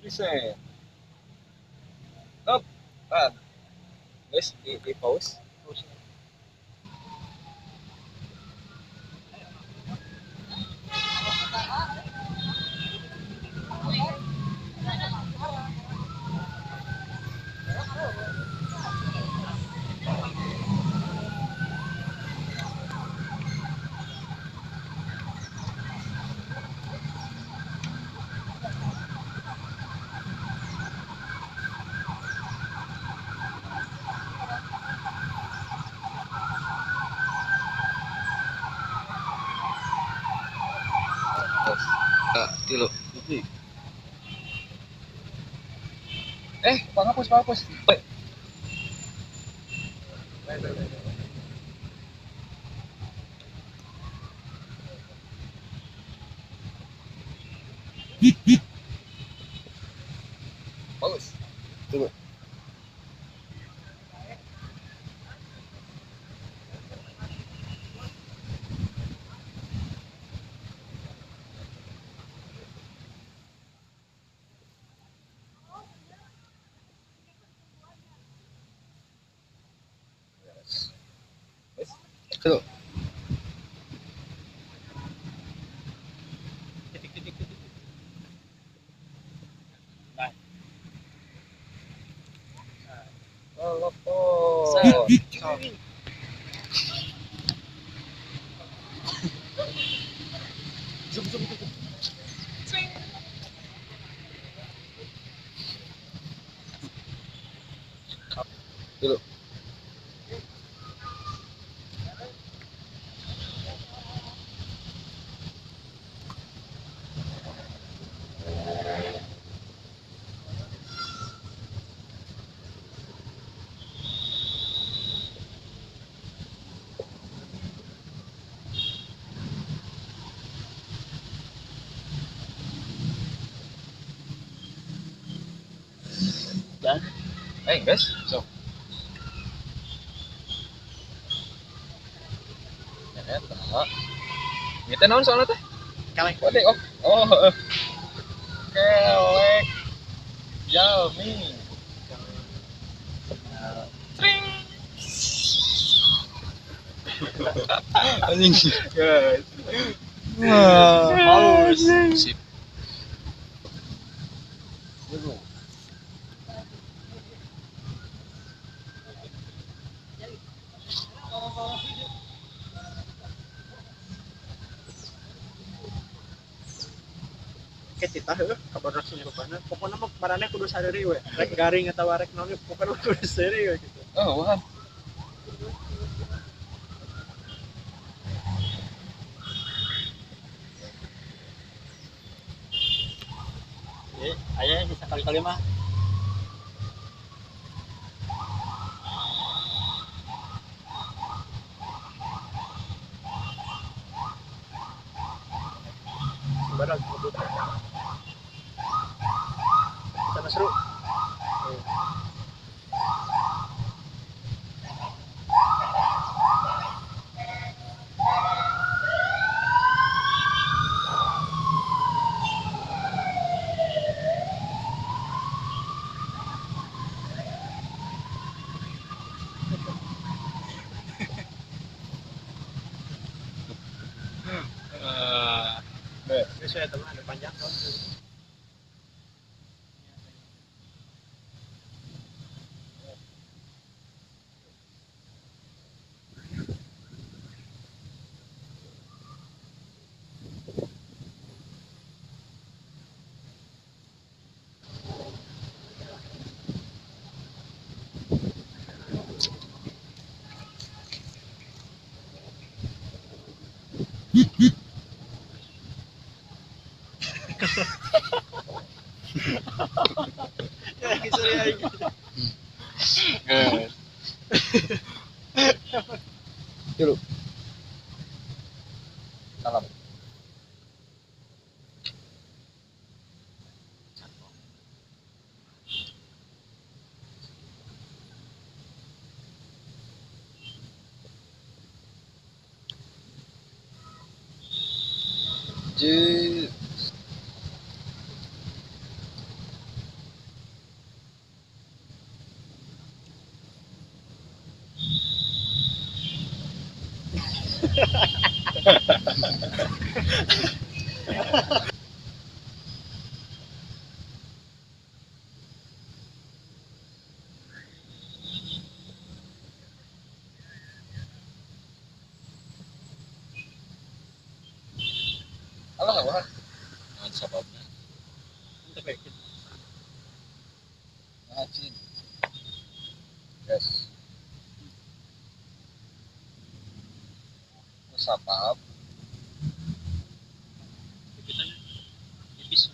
Bisa. Stop. Ah, guys, di pause. Tilu. Panghapus, panghapus. Bagus. Coba. Yes. Coba. Titik. Nah. Oh. Zoom. Dulu. Dan. Guys. So. Ya, tenang. Kita naon soalnya teh? Kelek. Oh. Kelek. Yummy. Tring. Anjing. Guys. Wah, paus. Sip. Kita kabar rasul rupana pokoknya mah marane kudu sadari we rek garing atau rek naon pokoknya kudu sadari we gitu. Oh, wah. Aya bisa kali-kali mah barang kudu kita seru. Sesuai teman ada panjang kan. Ya sorry aing. Guys. Dulu. Salam. Ji. Alah nggak bohong. Nah, sababnya. Tapi Ngaji. Yes. Sabab. kita tipis.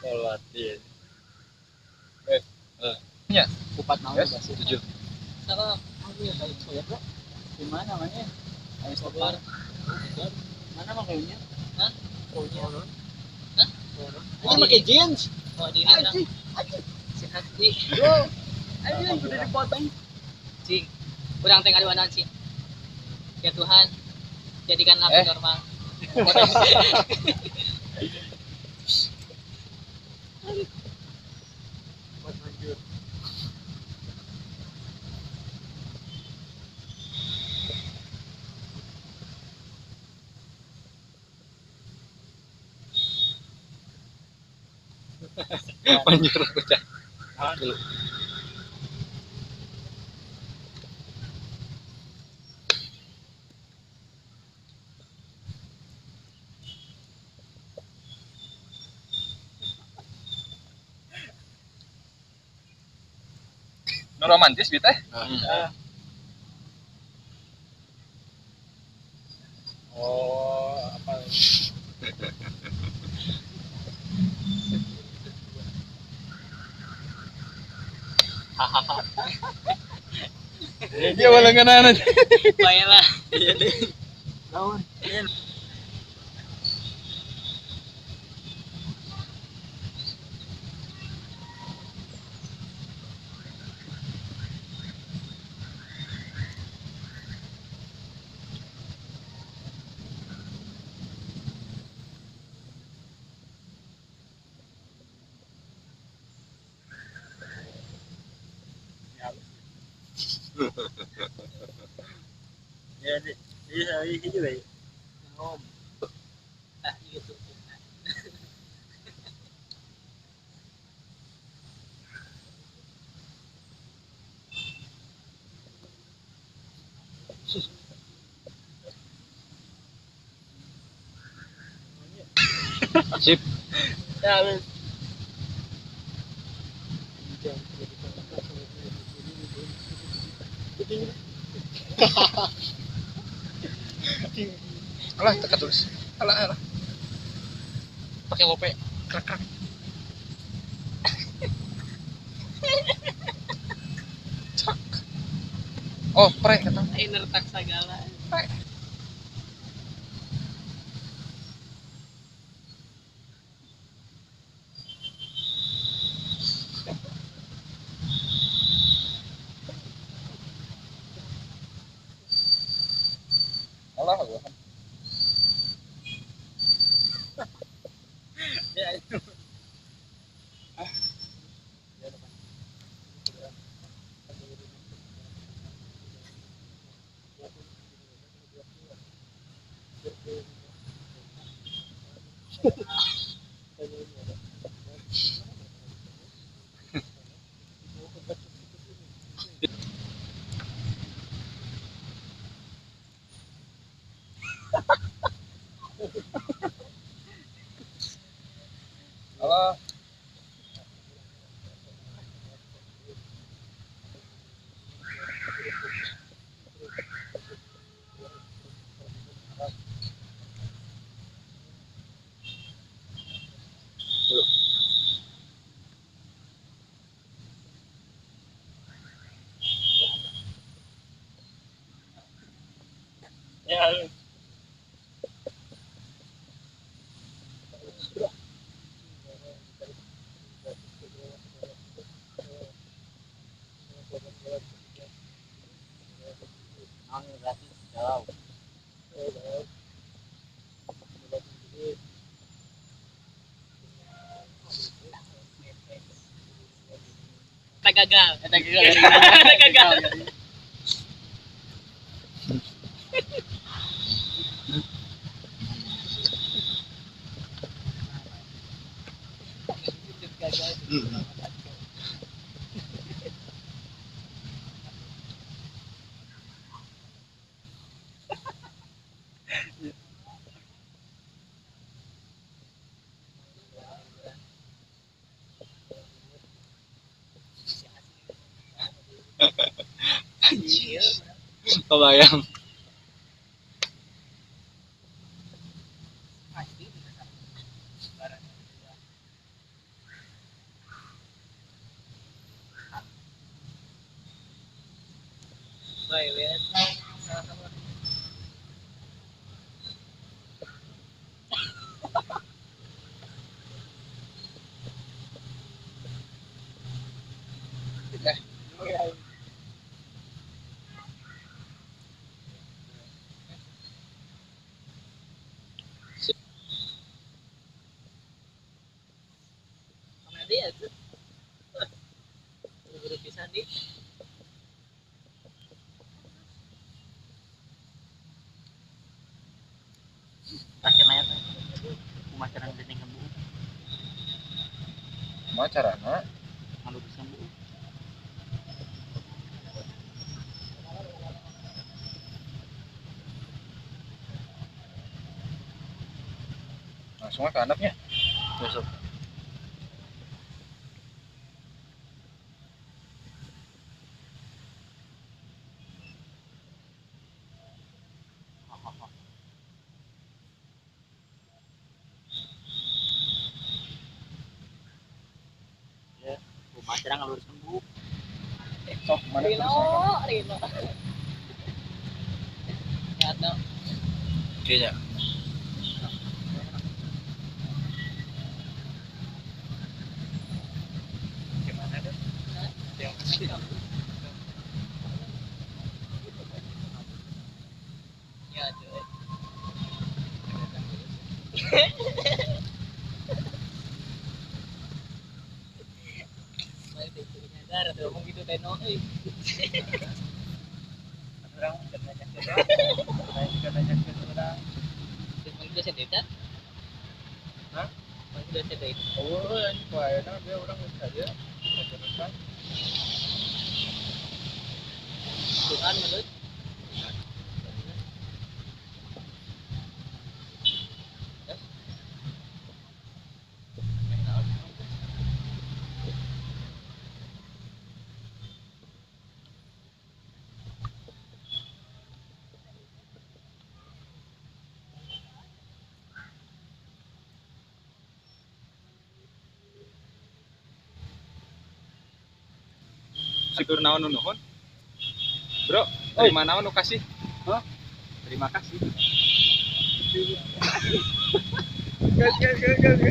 Latihan. Ya. Kupat naon Yes. basi. 7. Sarap. Aku ya tahu soya, Bro. Di mana namanya? Ayo sopar. Mana mah kayunya? Hah? Kayunya. Hah? Ini pakai jeans. Oh, diri lang. Anjing. Sehat di. Bro. Anjing udah dipotong. Cing. Kurang tengah aduanan sih. Ya Tuhan, jadikanlah aku normal. Buat lanjut. Manjur pecah. Dulu. Nu romantis bi teh. Oh, apa? Dia balengan aja. Baiklah. Iya deh. Naon? Ya deh. Iya, iya juga ya. Om. Ah, gitu. Sip. Ya, wes. Alah teka tulis. Alah. Pakai lope. Krak. Cak. Oh, pre kata. Inner tak segala. Alah gua. Ya, itu. Alah. Ya, wes. Eta gagal. Eta gagal. Eta gagal. Kebayang. Baik, lihat. Sama dia tuh. Buru-buru pisan di. Akhirnya teh pemasaran geuning Bu. Kumaha carana? Ngaluruskeun Bu. Langsung ke anaknya. Besok. Ya, pemasaran ngaluruskeun Bu. Sok mana Rino, terus? Rino. Ya, no. Kayaknya. Gimana deh? Yang Ya, tuh. Baik, nyadar ada ngomong gitu Teno. Orang udah nanyakeun orang juga nanyakeun urang. Terus udah sedih kan? Hah? Udah sedih. oh, ini kayaknya dia orang saja. Teruskan. Tuhan menurut Sikur naon nu nuhun? Bro, terima naon nu kasih? Hah? Terima kasih. Gas.